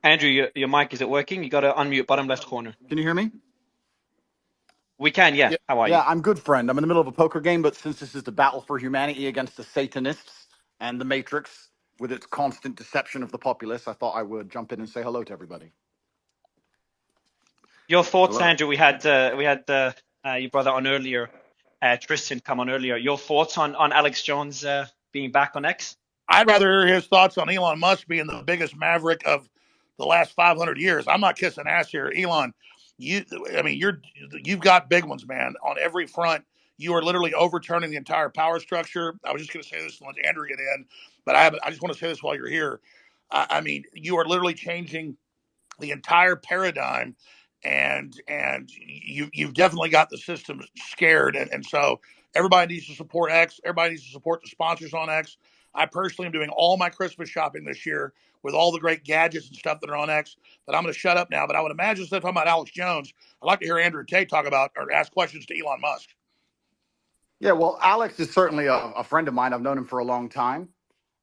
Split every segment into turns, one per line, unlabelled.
Andrew, your mic, is it working? You got to unmute bottom left corner.
Can you hear me?
We can, yeah.
Yeah,
How are you?
Yeah, I'm good, friend. I'm in the middle of a poker game, but since this is the battle for humanity against the Satanists and the Matrix, with its constant deception of the populace, I thought I would jump in and say hello to everybody.
Your thoughts,
Hello.
Andrew? We had your brother on earlier, Tristan come on earlier. Your thoughts on Alex Jones being back on X?
I'd rather hear his thoughts on Elon Musk being the biggest maverick of the last 500 years. I'm not kissing ass here, Elon. You, I mean, you've got big ones, man, on every front. You are literally overturning the entire power structure. I was just going to say this to let Andrew get in, but I just want to say this while you're here. I mean, you are literally changing the entire paradigm, and you've definitely got the system scared, and so everybody needs to support X. Everybody needs to support the sponsors on X. I personally am doing all my Christmas shopping this year with all the great gadgets and stuff that are on X. But I'm going to shut up now. But I would imagine instead of talking about Alex Jones, I'd like to hear Andrew Tate talk about or ask questions to Elon Musk.
Yeah, well, Alex is certainly a friend of mine. I've known him for a long time,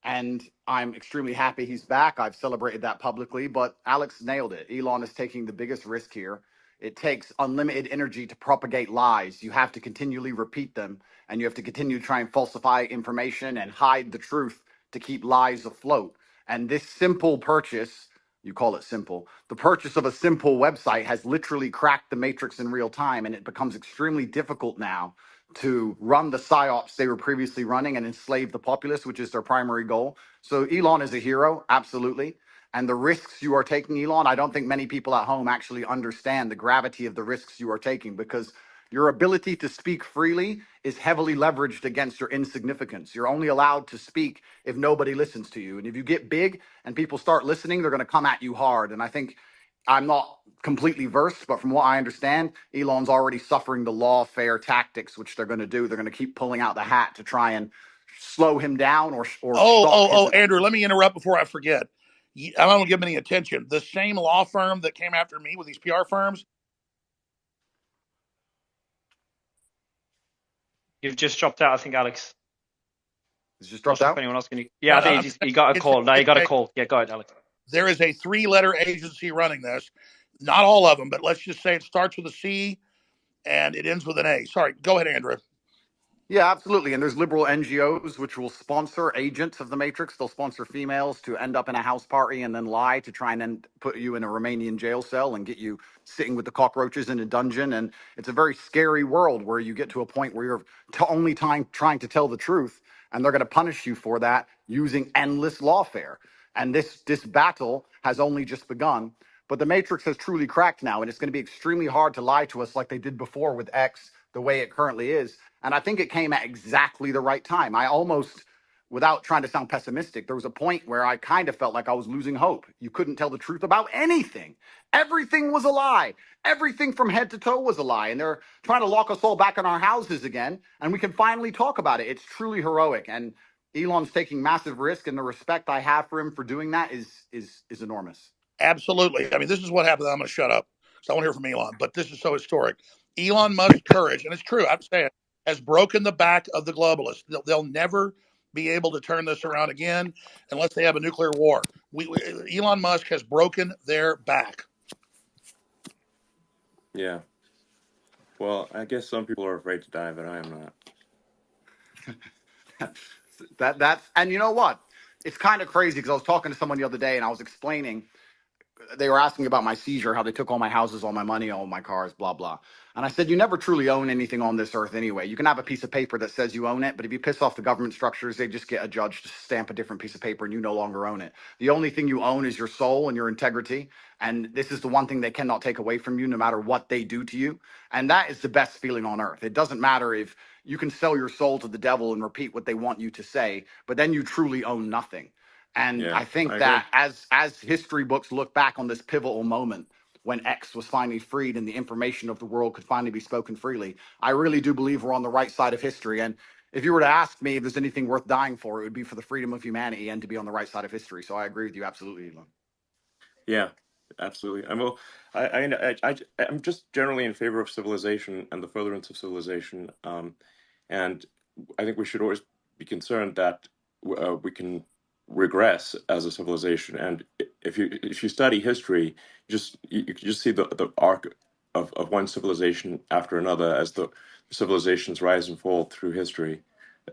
and I'm extremely happy he's back. I've celebrated that publicly, but Alex nailed it. Elon is taking the biggest risk here. It takes unlimited energy to propagate lies. You have to continually repeat them, and you have to continue to try and falsify information and hide the truth to keep lies afloat. And this simple purchase, you call it simple, the purchase of a simple website has literally cracked the matrix in real time, and it becomes extremely difficult now to run the psyops they were previously running and enslave the populace, which is their primary goal. So Elon is a hero, absolutely. And the risks you are taking, Elon, I don't think many people at home actually understand the gravity of the risks you are taking, because your ability to speak freely is heavily leveraged against your insignificance. You're only allowed to speak if nobody listens to you. And if you get big and people start listening, they're going to come at you hard. And I think I'm not completely versed, but from what I understand, Elon's already suffering the lawfare tactics, which they're going to do. They're going to keep pulling out the hat to try and slow him down or stop his.
Andrew, let me interrupt before I forget. I don't give him any attention. The same law firm that came after me with these PR firms.
You've just dropped out, I think, Alex.
He's just
Not
dropped
sure if
out.
anyone else can. Yeah,
No,
I
no,
think he got a
it's
call. No, he
it's
got a
a
call. Yeah, go ahead, Alex.
there is a three-letter agency running this. Not all of them, but let's just say it starts with a C and it ends with an A. Sorry, go ahead, Andrew.
Yeah, absolutely. And there's liberal NGOs which will sponsor agents of the Matrix. They'll sponsor females to end up in a house party and then lie to try and then put you in a Romanian jail cell and get you sitting with the cockroaches in a dungeon. And it's a very scary world where you get to a point where you're only time trying to tell the truth, and they're going to punish you for that using endless lawfare. And this battle has only just begun. But the Matrix has truly cracked now, and it's going to be extremely hard to lie to us like they did before with X, the way it currently is. And I think it came at exactly the right time. I almost, without trying to sound pessimistic, there was a point where I kind of felt like I was losing hope. You couldn't tell the truth about anything. Everything was a lie. Everything from head to toe was a lie. And they're trying to lock us all back in our houses again. And we can finally talk about it. It's truly heroic. And Elon's taking massive risk, and the respect I have for him for doing that is enormous.
Absolutely. I mean, this is what happened. I'm going to shut up because I want to hear from Elon, but this is so historic. Elon Musk's courage, and it's true, I'm saying, has broken the back of the globalists. They'll never be able to turn this around again unless they have a nuclear war. Elon Musk has broken their back.
Yeah. Well, I guess some people are afraid to die, but I am not.
That's and you know what? It's kind of crazy because I was talking to someone the other day and I was explaining, they were asking about my seizure, how they took all my houses, all my money, all my cars, blah, blah. And I said, you never truly own anything on this earth anyway. You can have a piece of paper that says you own it, but if you piss off the government structures, they just get a judge to stamp a different piece of paper and you no longer own it. The only thing you own is your soul and your integrity. And this is the one thing they cannot take away from you, no matter what they do to you. And that is the best feeling on earth. It doesn't matter if you can sell your soul to the devil and repeat what they want you to say, but then you truly own nothing. And
Yeah,
I think
I agree.
that as history books look back on this pivotal moment when X was finally freed and the information of the world could finally be spoken freely, I really do believe we're on the right side of history. And if you were to ask me if there's anything worth dying for, it would be for the freedom of humanity and to be on the right side of history. So I agree with you absolutely, Elon.
Yeah, absolutely. I'm just generally in favor of civilization and the furtherance of civilization. And I think we should always be concerned that we can regress as a civilization. And if you study history, you can just see the arc of one civilization after another as the civilizations rise and fall through history.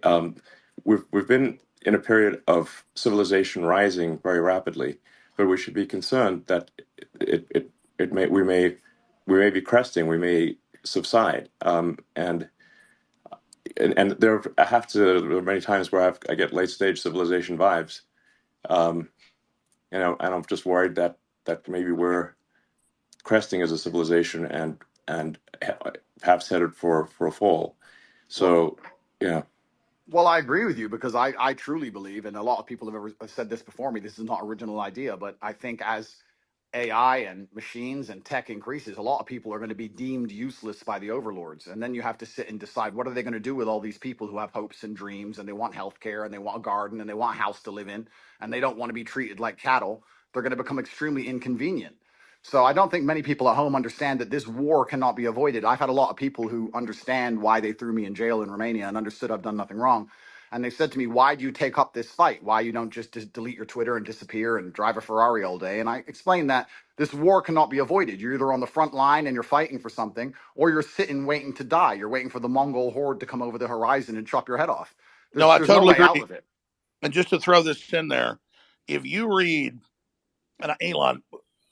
Um, we've been in a period of civilization rising very rapidly, but we should be concerned that it it, it may we may be cresting, we may subside, and there there are many times where I get late stage civilization vibes, um, and I'm just worried that maybe we're cresting as a civilization and perhaps headed for a fall.
Well,
So yeah,
Well, I agree with you because I truly believe, and a lot of people have said this before me, this is not original idea, but I think as AI and machines and tech increases, a lot of people are going to be deemed useless by the overlords. And then you have to sit and decide what are they going to do with all these people who have hopes and dreams and they want healthcare and they want a garden and they want a house to live in and they don't want to be treated like cattle. They're going to become extremely inconvenient. So I don't think many people at home understand that this war cannot be avoided. I've had a lot of people who understand why they threw me in jail in Romania and understood I've done nothing wrong. And they said to me, "Why do you take up this fight? Why you don't just delete your Twitter and disappear and drive a Ferrari all day?" And I explained that this war cannot be avoided. You're either on the front line and you're fighting for something, or you're sitting waiting to die. You're waiting for the Mongol horde to come over the horizon and chop your head off.
No, I
There's no
totally
way out
agree.
of it.
And just to throw this in there, if you read, and Elon,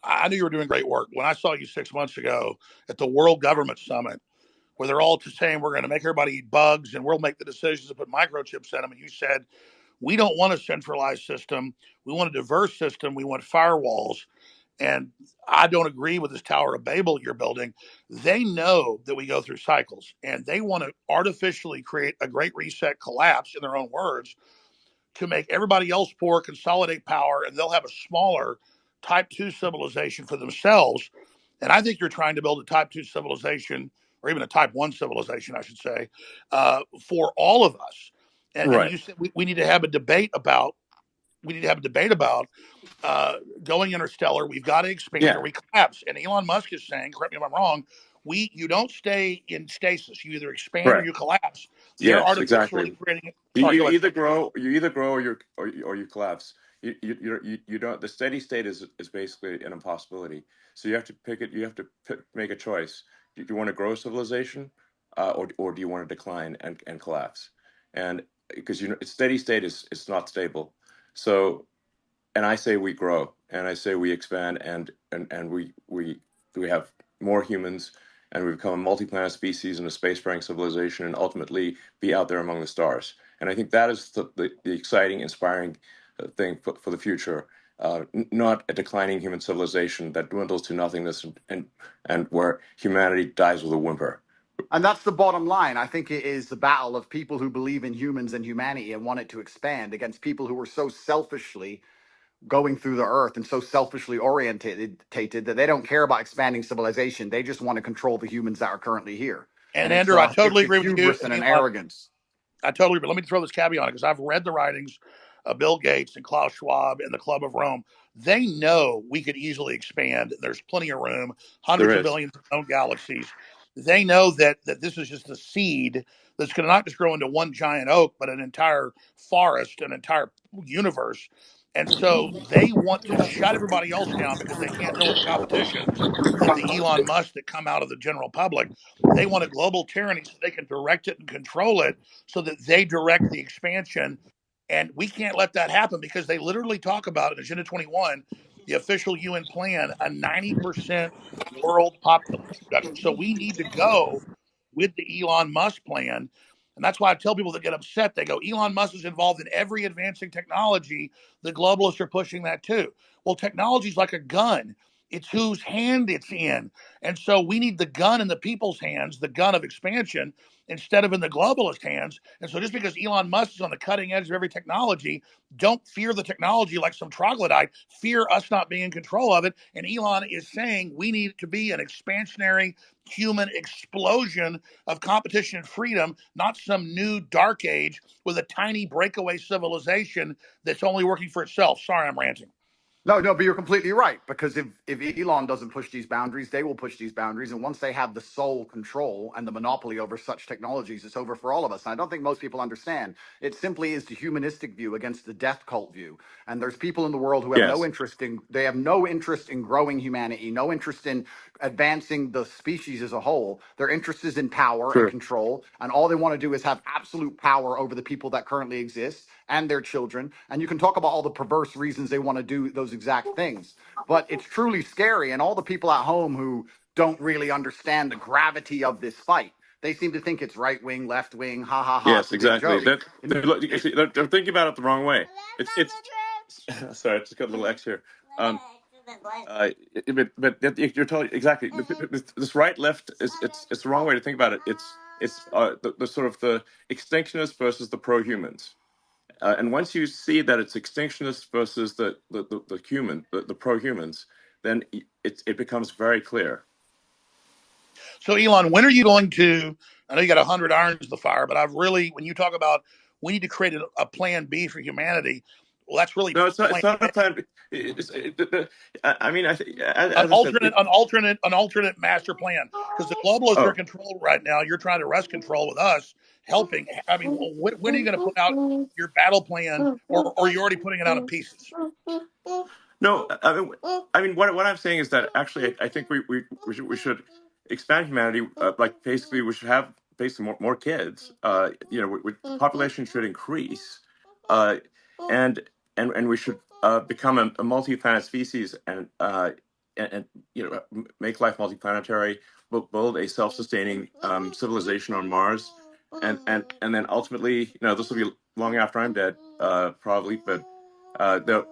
I knew you were doing great work. When I saw you 6 months ago at the World Government Summit, where they're all just saying we're going to make everybody eat bugs and we'll make the decisions to put microchips in them, and you said, we don't want a centralized system. We want a diverse system. We want firewalls. And I don't agree with this Tower of Babel you're building. They know that we go through cycles and they want to artificially create a great reset collapse, in their own words, to make everybody else poor, consolidate power, and they'll have a smaller type 2 civilization for themselves. And I think you're trying to build a type 2 civilization, or even a type 1 civilization, I should say, for all of us. And
right,
you said we need to have a debate about going interstellar. We've got to expand or
yeah,
we collapse. And Elon Musk is saying, correct me if I'm wrong, you don't stay in stasis. You either expand or
correct.
you collapse. They're
Yes,
artificially
exactly.
creating.
You,
Sorry,
you
go ahead.
either grow, or you collapse. You don't. The steady state is basically an impossibility. So you have to pick it. You have to make a choice. Do you want to grow civilization, or do you want to decline and collapse? And because steady state is not stable. So, and I say we grow, and I say we expand, and we have more humans, and we become a multi-planet species and a spacefaring civilization, and ultimately be out there among the stars. And I think that is the exciting, inspiring thing for the future. Not a declining human civilization that dwindles to nothingness and where humanity dies with a whimper.
And that's the bottom line. I think it is the battle of people who believe in humans and humanity and want it to expand against people who are so selfishly going through the earth and so selfishly orientated that they don't care about expanding civilization. They just want to control the humans that are currently here.
And
And it's
Andrew, I
a
totally
it's a
agree with you.
hubris
And
and an
Elon,
arrogance.
I totally agree. Let me throw this caveat on it because I've read the writings of Bill Gates and Klaus Schwab and the Club of Rome. They know we could easily expand. There's plenty of room,
There
hundreds of
is.
billions of known galaxies. They know that this is just a seed that's going to not just grow into one giant oak, but an entire forest, an entire universe. And so they want to shut everybody else down because they can't deal with the competition of the Elon Musk that come out of the general public. They want a global tyranny so they can direct it and control it so that they direct the expansion. And we can't let that happen because they literally talk about in Agenda 21, the official UN plan, a 90% world population reduction. So we need to go with the Elon Musk plan. And that's why I tell people that get upset, they go, Elon Musk is involved in every advancing technology. The globalists are pushing that too. Well, technology is like a gun. It's whose hand it's in. And so we need the gun in the people's hands, the gun of expansion, instead of in the globalist hands. And so just because Elon Musk is on the cutting edge of every technology, don't fear the technology like some troglodyte. Fear us not being in control of it. And Elon is saying we need to be an expansionary human explosion of competition and freedom, not some new dark age with a tiny breakaway civilization that's only working for itself. Sorry, I'm ranting.
No, but you're completely right. Because if Elon doesn't push these boundaries, they will push these boundaries. And once they have the sole control and the monopoly over such technologies, it's over for all of us. And I don't think most people understand. It simply is the humanistic view against the death cult view. And there's people in the world who have no
Yes,
interest in they have no interest in growing humanity, no interest in advancing the species as a whole. Their interest is in power and
true.
control. And all they want to do is have absolute power over the people that currently exist and their children. And you can talk about all the perverse reasons they want to do those exact things. But it's truly scary. And all the people at home who don't really understand the gravity of this fight, they seem to think it's right wing, left wing, ha ha ha. It's
Yes,
a big
exactly.
joke.
That
And
they're thinking about it the wrong way. It's sorry, I just got a little X here. But you're totally exactly. This right left is it's the wrong way to think about it. It's the sort of the extinctionists versus the pro humans. And once you see that it's extinctionists versus the pro humans, then it becomes very clear.
So, Elon, when are you going to? I know you got 100 irons in the fire, but when you talk about we need to create a plan B for humanity, well, that's really
No, it's not.
plan
It's not
A.
a plan. I mean, I think,
An
as I said,
alternate, an alternate, an alternate master plan. Because the globalists are in
oh,
control right now. You're trying to wrest control with us, helping. I mean, when are you going to put out your battle plan, or are you already putting it out in pieces?
no, what I'm saying is that actually, I think we should expand humanity. Like basically, we should have basically more kids. Population should increase, uh, and and we should become a multi-planet species and make life multiplanetary. Build a self-sustaining civilization on Mars, and then ultimately, this will be long after I'm dead, probably, but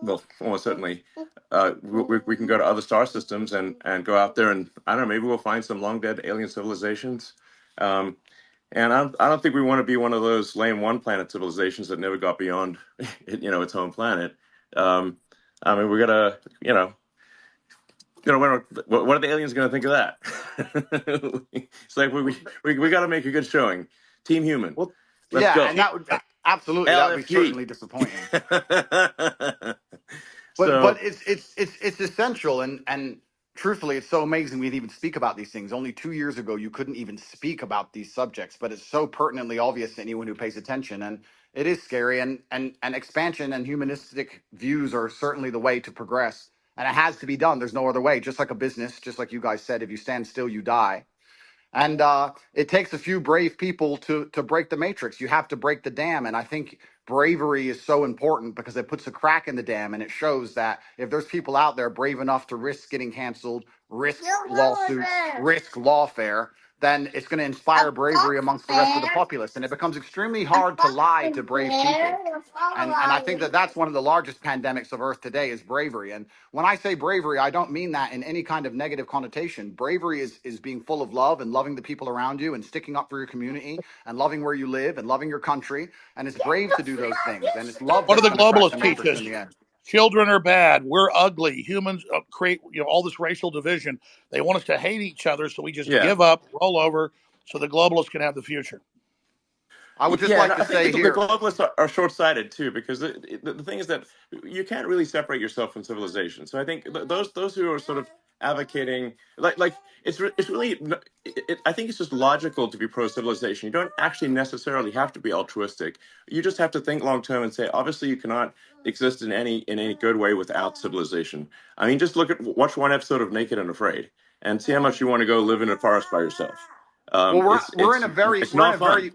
well, almost certainly, we can go to other star systems and go out there and I don't know, maybe we'll find some long dead alien civilizations. Um, and I don't think we want to be one of those lame one planet civilizations that never got beyond, its home planet. Um, I mean, we gotta, what are the aliens going to think of that? It's like we got to make a good showing. Team Human,
well,
let's
yeah,
go.
and that would absolutely that would be
LFG.
certainly disappointing. But
So
it's essential and truthfully it's so amazing we'd even speak about these things. Only 2 years ago you couldn't even speak about these subjects, but it's so pertinently obvious to anyone who pays attention, and it is scary, and expansion and humanistic views are certainly the way to progress, and it has to be done. There's no other way. Just like a business, just like you guys said, if you stand still you die. And it takes a few brave people to break the matrix. You have to break the dam, and I think bravery is so important because it puts a crack in the dam, and it shows that if there's people out there brave enough to risk getting canceled, risk lawsuits, risk lawfare, then it's going to inspire bravery amongst the rest of the populace, and it becomes extremely hard to lie to brave people. And I think that that's one of the largest pandemics of Earth today is bravery. And when I say bravery, I don't mean that in any kind of negative connotation. Bravery is being full of love and loving the people around you and sticking up for your community and loving where you live and loving your country. And it's brave to do those things. And it's love
What do
that's
the
going to crack the
globalists teach
matrix in
us?
the end.
Children are bad. We're ugly. Humans create all this racial division. They want us to hate each other, so we just
yeah.
give up, roll over, so the globalists can have the future.
I would just
Yeah, and
like to
I think
say
the
here,
globalists are short-sighted too, because the thing is that you can't really separate yourself from civilization. So I think those who are sort of advocating, like it's really, I think it's just logical to be pro-civilization. You don't actually necessarily have to be altruistic. You just have to think long-term and say, obviously, you cannot exist in any good way without civilization. I mean, just watch one episode of Naked and Afraid, and see how much you want to go live in a forest by yourself.
well,
It's
we're in
it's
a very
it's not fun.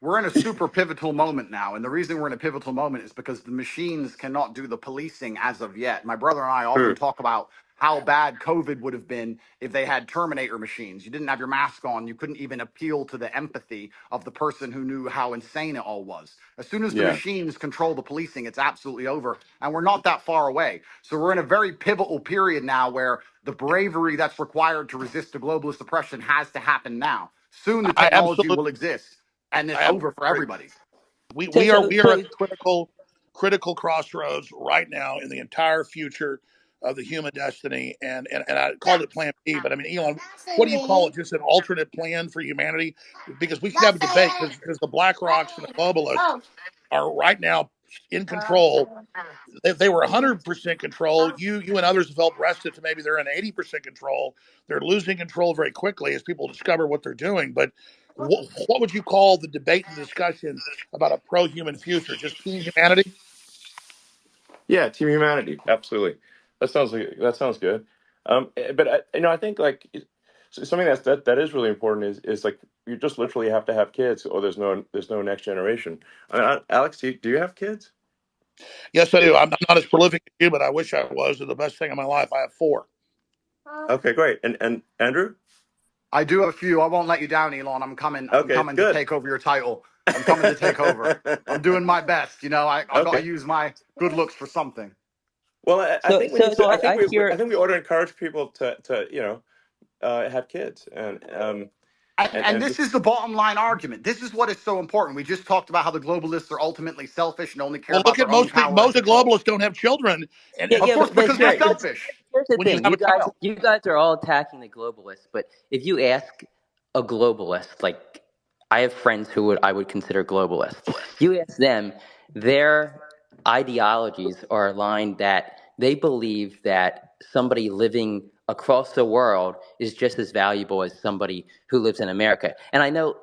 we're in a super pivotal moment now. And the reason we're in a pivotal moment is because the machines cannot do the policing as of yet. My brother and I often
True.
talk about how bad COVID would have been if they had Terminator machines. You didn't have your mask on. You couldn't even appeal to the empathy of the person who knew how insane it all was. As soon as the
Yeah.
machines control the policing, it's absolutely over. And we're not that far away. So we're in a very pivotal period now where the bravery that's required to resist the globalist oppression has to happen now. Soon the
I
technology
absolutely,
will exist and
I
it's
absolutely
over for
agree.
everybody.
We are
Jason,
we are at
please.
a critical crossroads right now in the entire future of the human destiny, and I called it Plan B, but I mean, Elon, what do you call it? Just an alternate plan for humanity? Because we could have a debate because the Black Rocks and the globalists are right now in control. If they were 100% control, you and others have helped wrest it to maybe they're in 80% control. They're losing control very quickly as people discover what they're doing. But what would you call the debate and discussion about a pro-human future? Just team humanity?
Yeah, Team Humanity, absolutely. That sounds good. But I think like something that is really important is like you just literally have to have kids, or there's no next generation. Alex, do you have kids?
Yes, I do. I'm not as prolific as you, but I wish I was. They're the best thing in my life. I have 4.
Okay, great. And Andrew?
I do have a few. I won't let you down, Elon. I'm coming. I'm
Okay,
coming to
good.
take over your title. I'm coming to take over. I'm doing my best. You know, I got to
Okay.
use my good looks for something.
Well, I
So
think we need
so
to.
I, I
I
hear.
think we ought to encourage people to have kids
And
and
this
just
is the bottom line argument. This is what is so important. We just talked about how the globalists are ultimately selfish and only care
Well,
about
look at
their own power and
most of the
control.
globalists don't have children, and
Yeah,
Of
yeah,
course,
but
because they're
here,
selfish.
here's the
when you
thing.
have
You
a
guys,
child.
you guys are all attacking the globalists, but if you ask a globalist, like I have friends who I would consider globalists, you ask them, their ideologies are aligned that they believe that somebody living across the world is just as valuable as somebody who lives in America. And I know,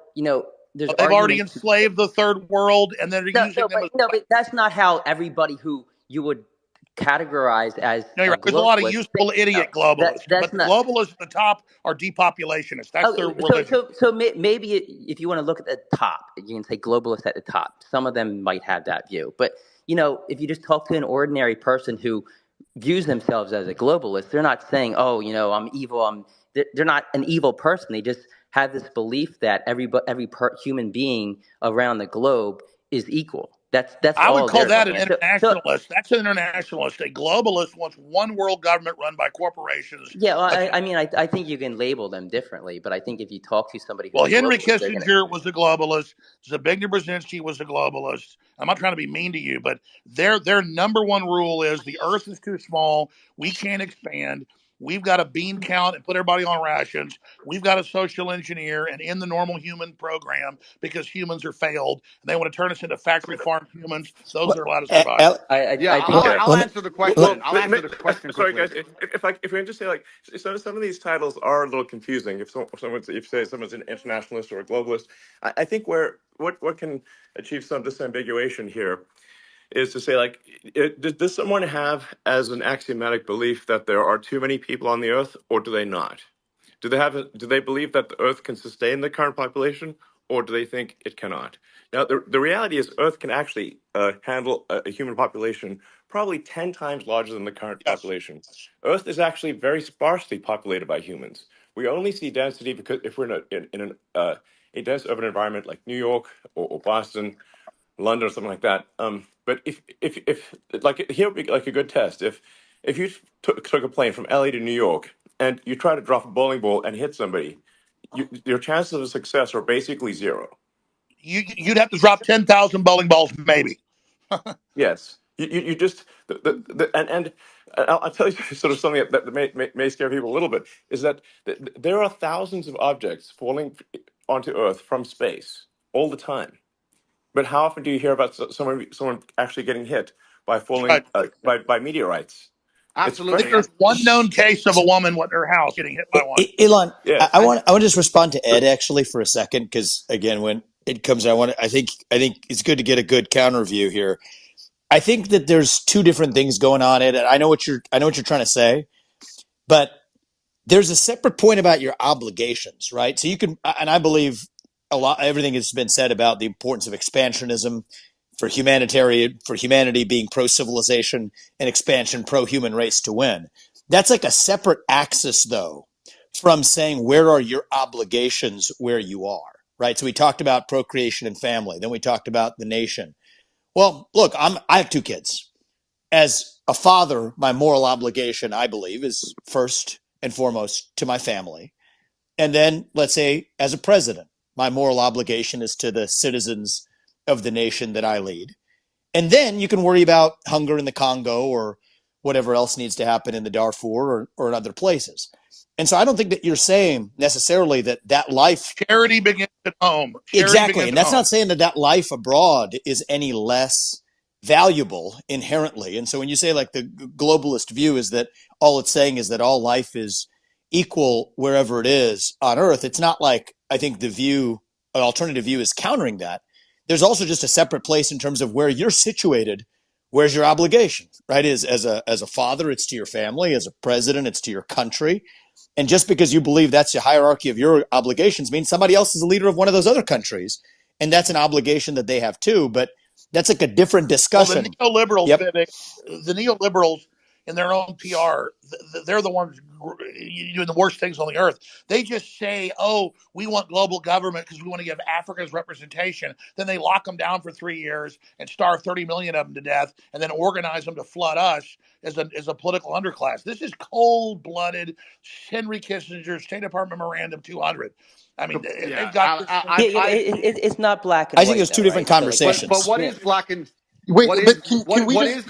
there's
They've already
arguments.
enslaved the third world, and they're
No,
using them as.
but that's not how everybody who you would categorize as
No, you're
a
right. There's a lot of
globalist
useful
thinks. No,
idiot globalists, but
that's
the
not.
globalists at the top are depopulationists. That's their
Oh, so
religion.
so so maybe if you want to look at the top, you can say globalists at the top. Some of them might have that view, but if you just talk to an ordinary person who views themselves as a globalist, they're not saying, "Oh, I'm evil." They're not an evil person. They just have this belief that human being around the globe is equal. That's
I would
all
call
they're
that
looking
an
at. So
internationalist. That's an internationalist. A globalist wants one world government run by corporations.
yeah, well, I mean, I think you can label them differently, but I think if you talk to somebody who's
Well,
a
Henry
globalist, they're gonna.
Kissinger was a globalist. Zbigniew Brzezinski was a globalist. I'm not trying to be mean to you, but their number one rule is the Earth is too small. We can't expand. We've got to bean count and put everybody on rations. We've got to social engineer and end the normal human program because humans are failed. And they want to turn us into factory farm humans. Those
Well,
that are allowed to survive.
Yeah,
I think
well,
they're.
I'll
let me.
answer the
Well,
question. I'll answer the question
sorry
quickly.
guys. If we can just say like some of these titles are a little confusing. If say someone's an internationalist or a globalist, I think where what can achieve some disambiguation here is to say like does someone have as an axiomatic belief that there are too many people on the earth, or do they not? Do they believe that the Earth can sustain the current population, or do they think it cannot? Now, the reality is, Earth can actually handle a human population probably 10 times larger than the current
Yes.
population. Earth is actually very sparsely populated by humans. We only see density because if we're a dense urban environment like New York or Boston, London or something like that. But if like here would be like a good test. If you took a plane from LA to New York and you try to drop a bowling ball and hit somebody, your chances of success are basically zero.
You'd have to drop 10,000 bowling balls, maybe.
Yes, you just and I'll tell you sort of something that may scare people a little bit is that there are thousands of objects falling onto Earth from space all the time. But how often do you hear about someone actually getting hit by
That's
falling
right.
by meteorites? It's
I think
Absolutely.
very
there's one known case of a woman in her house getting hit by one.
Elon, I
yes.
want I want to just respond to Ed actually for a second because again, when it comes, I think it's good to get a good counter view here. I think that there's two different things going on, Ed. And I know what you're trying to say, but there's a separate point about your obligations, right? So you can, and I believe a lot, everything has been said about the importance of expansionism for humanity being pro civilization and expansion pro human race to win. That's like a separate axis, though, from saying where are your obligations where you are, right? So we talked about procreation and family, then we talked about the nation. Well, look, I have 2 kids. As a father, my moral obligation, I believe, is first and foremost to my family. And then, let's say, as a president, my moral obligation is to the citizens of the nation that I lead. And then you can worry about hunger in the Congo or whatever else needs to happen in the Darfur or in other places. And so I don't think that you're saying necessarily that life.
Charity begins at home. Charity
Exactly.
begins
And
at
that's
home.
not saying that life abroad is any less valuable inherently. And so when you say like the globalist view is that all it's saying is that all life is equal wherever it is on Earth, it's not like I think the view, an alternative view is countering that. There's also just a separate place in terms of where you're situated. Where's your obligation, right? Is as a father, it's to your family. As a president, it's to your country. And just because you believe that's the hierarchy of your obligations means somebody else is the leader of one of those other countries. And that's an obligation that they have too. But that's like a different
Well, the
discussion.
neoliberals,
Yep.
Vivek, the neoliberals in their own PR, they're the ones doing the worst things on the earth. They just say, "Oh, we want global government because we want to give Africa's representation." Then they lock them down for 3 years and starve 30 million of them to death, and then organize them to flood us as a political underclass. This is cold-blooded Henry Kissinger State Department Memorandum 200. I mean, they've
Yeah,
got this.
Yeah, yeah, it's not black and
I think
white
there's two
though,
different
right? So like,
but
conversations.
what
you know,
is black and
Wait,
what is
but can we
what
just?
is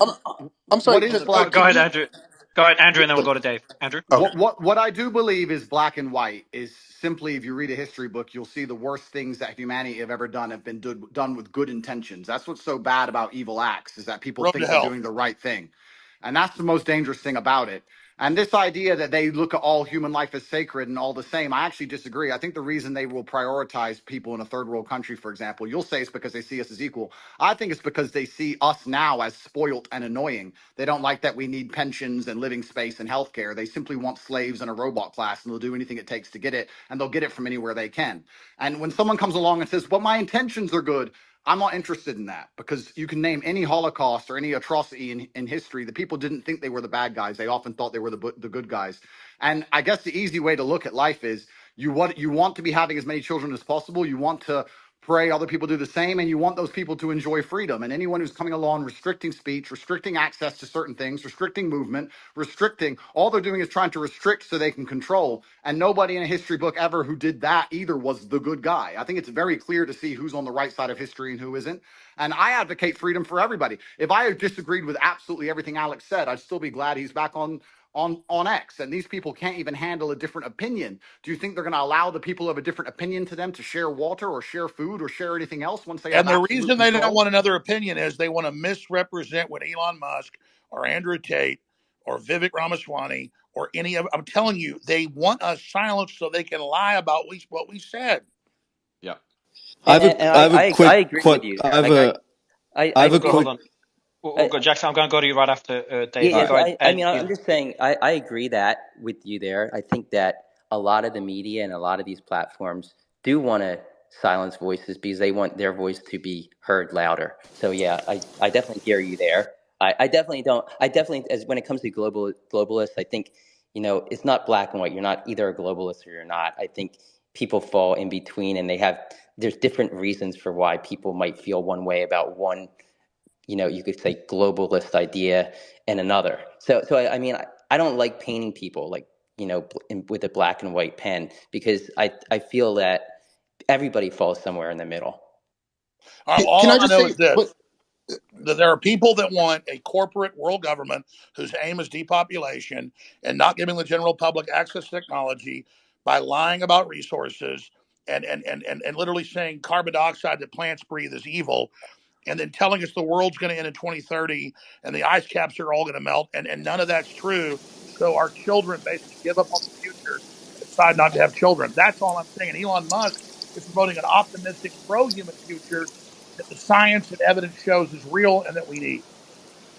I'm sorry.
what is
Go,
black?
go
Can
ahead,
we?
Andrew. Go ahead, Andrew, and then we'll go to Dave. Andrew.
Okay.
What I do believe is black and white is simply, if you read a history book, you'll see the worst things that humanity have ever done have been done with good intentions. That's what's so bad about evil acts, is that people
Road to
think they're
hell.
doing the right thing. And that's the most dangerous thing about it. And this idea that they look at all human life as sacred and all the same, I actually disagree. I think the reason they will prioritize people in a third world country, for example, you'll say it's because they see us as equal. I think it's because they see us now as spoilt and annoying. They don't like that we need pensions and living space and healthcare. They simply want slaves and a robot class, and they'll do anything it takes to get it, and they'll get it from anywhere they can. And when someone comes along and says, "Well, my intentions are good," I'm not interested in that, because you can name any Holocaust or any atrocity in history. The people didn't think they were the bad guys. They often thought they were the good guys. And I guess the easy way to look at life is you want to be having as many children as possible. You want to pray other people do the same, and you want those people to enjoy freedom. And anyone who's coming along restricting speech, restricting access to certain things, restricting movement, restricting, all they're doing is trying to restrict so they can control. And nobody in a history book ever who did that either was the good guy. I think it's very clear to see who's on the right side of history and who isn't. And I advocate freedom for everybody. If I disagreed with absolutely everything Alex said, I'd still be glad he's back on X. And these people can't even handle a different opinion. Do you think they're going to allow the people who have a different opinion to them to share water or share food or share anything else once they have
And the
absolute
reason they don't
control?
want another opinion is they want to misrepresent what Elon Musk or Andrew Tate or Vivek Ramaswamy or any of. I'm telling you, they want us silenced so they can lie about what we said.
Yeah.
and
I have a
I
quick,
agree with you.
I have
Like
a, I
I
have a
Hold
quick,
think
on. We'll go, Jackson. I'm going to go to you right after Dave.
yeah,
But go ahead.
I mean, I'm
Elon.
just saying, I agree that with you there. I think that a lot of the media and a lot of these platforms do want to silence voices because they want their voice to be heard louder. So yeah, I definitely hear you there. I definitely don't. I definitely, as when it comes to globalists, I think it's not black and white. You're not either a globalist or you're not. I think people fall in between, and there's different reasons for why people might feel one way about one, you could say globalist idea and another. So I mean, I don't like painting people like, with a black and white pen, because I feel that everybody falls somewhere in the middle.
Can
All
I
I
just
know
say?
is this:
But
that there are people that want a corporate world government whose aim is depopulation and not giving the general public access to technology by lying about resources and literally saying carbon dioxide that plants breathe is evil, and then telling us the world's going to end in 2030 and the ice caps are all going to melt, and none of that's true. So our children basically give up on the future and decide not to have children. That's all I'm saying. And Elon Musk is promoting an optimistic, pro-human future that the science and evidence shows is real and that we need.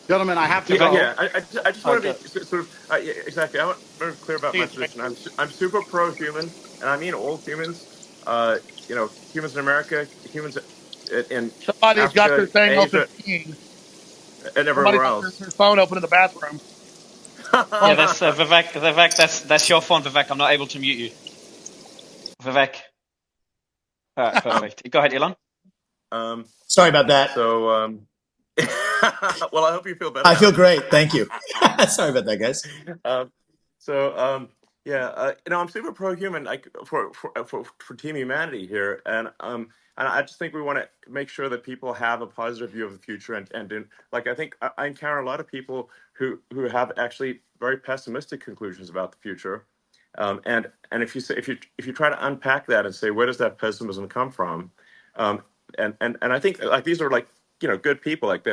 Gentlemen, I have to
Go.
go.
Yeah. I just want to
Go.
be sort of yeah, exactly. I want to be clear about
See
my
you, Jake.
position. I'm super pro-human, and I mean all humans. Humans in America, humans in
Somebody's got their
Africa,
thing open
Asia,
peeing.
and
Somebody's
everywhere
got
else.
their phone open in the bathroom.
Yeah,
Phone's ringing.
that's Vivek. Vivek, that's your phone, Vivek. I'm not able to mute you. Vivek. All right,
um,
perfect. Go ahead, Elon.
um,
sorry about that.
so, well, I hope you feel better
I
now.
feel great. Thank you. Sorry about that, guys.
um, so yeah, I'm super pro-human, like for Team Humanity here, and I just think we want to make sure that people have a positive view of the future, and like I think I encounter a lot of people who have actually very pessimistic conclusions about the future, and if you try to unpack that and say where does that pessimism come from, um, and I think like these are like good people, like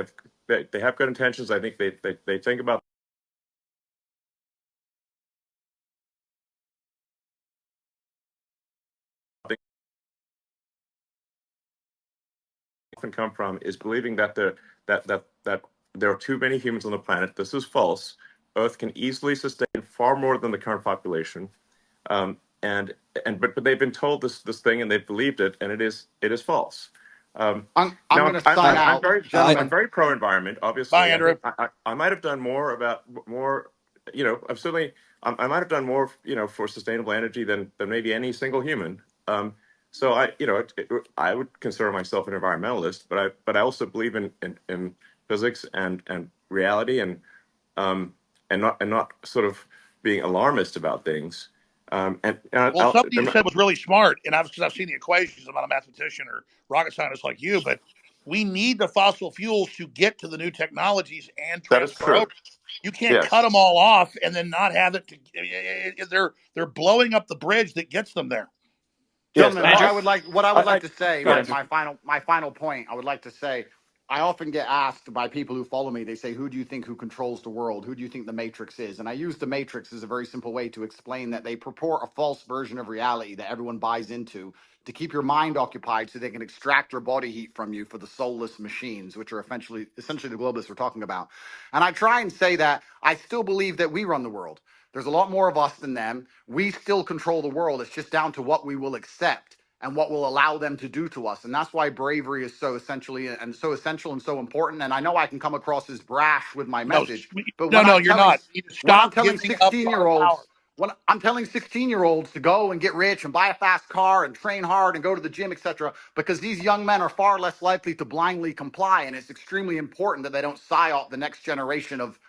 they have good intentions. I think they think about things often come from is believing that there are too many humans on the planet. This is false. Earth can easily sustain far more than the current population. Um, and but they've been told this thing and they've believed it, and it is false.
I'm
Now
going to sign
I'm
out,
very I'm
gentlemen.
very pro environment.
Bye,
Obviously, I
Andrew.
think I might have done more about more. I'm certainly I might have done more for sustainable energy than maybe any single human. So I would consider myself an environmentalist, but I also believe in physics and reality and not sort of being alarmist about things.
Well, something you said was really smart, and because I've seen the equations. I'm not a mathematician or rocket scientist like you, but we need the fossil fuels to get to the new technologies and
that is
transfer
true.
over. You can't cut
Yes.
them all off and then not have it. They're blowing up the bridge that gets them there.
Yes.
Gentlemen, what I would like to say,
Go ahead.
my final point, I would like to say, I often get asked by people who follow me, they say, who do you think who controls the world? Who do you think the Matrix is? And I use the Matrix as a very simple way to explain that they purport a false version of reality that everyone buys into to keep your mind occupied so they can extract your body heat from you for the soulless machines, which are essentially the globalists we're talking about. And I try and say that I still believe that we run the world. There's a lot more of us than them. We still control the world. It's just down to what we will accept and what will allow them to do to us. And that's why bravery is so essential and so important. And I know I can come across as brash with my
No,
message, but
no, you're not. You need to
when I'm
stop
telling
giving up our power.
16-year-olds to go and get rich and buy a fast car and train hard and go to the gym, etc., because these young men are far less likely to blindly comply. And it's extremely important that they don't psyop the next generation of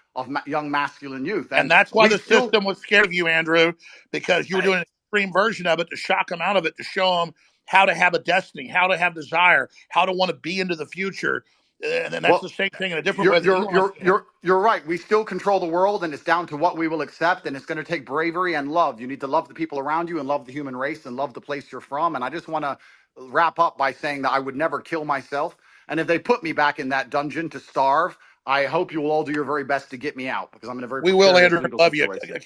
young masculine youth.
And
And
that's why
we
the
still,
system was scared of you, Andrew, because you were doing an extreme version of it to shock them out of it, to show them how to have a destiny, how to have desire, how to want to be into the future. And then that's
well,
the same thing in a different way that Elon's doing.
you're right. We still control the world, and it's down to what we will accept. And it's going to take bravery and love. You need to love the people around you, and love the human race, and love the place you're from. And I just want to wrap up by saying that I would never kill myself. And if they put me back in that dungeon to starve, I hope you will all do your very best to get me out because I'm in a very
We will,
precarious
Andrew.
legal
Love you.
situation.